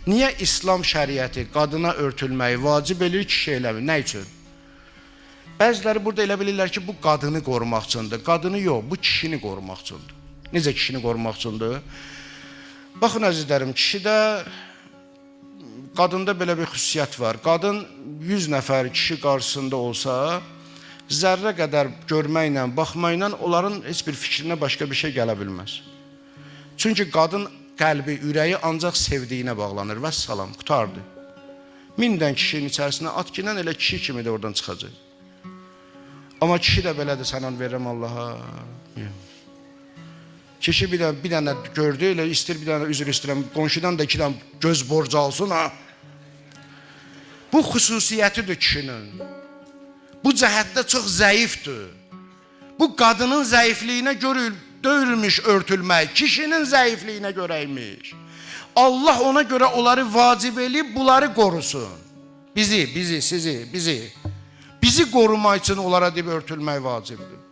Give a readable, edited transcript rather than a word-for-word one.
Niyə İslam şəriəti qadına örtülməyi vacib eləyir, kişi eləmir? Nə üçün? Bəziləri burada elə bilirlər ki, bu qadını qorumaq üçündür. Qadını yox, bu kişini qorumaq üçündür. Necə kişini qorumaq üçündür? Baxın əzizlərim, qadında belə bir xüsusiyyət var. Qadın 100 nəfər kişi qarşısında olsa, zərrə qədər görməklə, baxmaqla onların heç bir fikrinə başqa bir şey gələ bilməz. Çünki qadın qəlbi, ürəyi ancaq sevdiyinə bağlanır. Vəssalam, qutardı. 1000 dən kişinin içərisinə at girən elə kişi kimi də oradan çıxacaq. Amma kişi də belədir, sənan verirəm Allaha. Kişi bir dənə gördü, elə istir bir dənə üzr istəyirəm, qonşudan da 2 dənə göz borcu alsın, ha. Bu xüsusiyyətidir kişinin. Bu cəhətdə çox zəifdir. Bu qadının zəifliyinə görə döyülmüş örtülmək, kişinin zəifliyinə görəymiş. Allah ona görə onları vacib eləyib, bunları qorusun. Bizi, sizi, bizi. Bizi qorumaq üçün onlara deyib örtülmək vacibdir.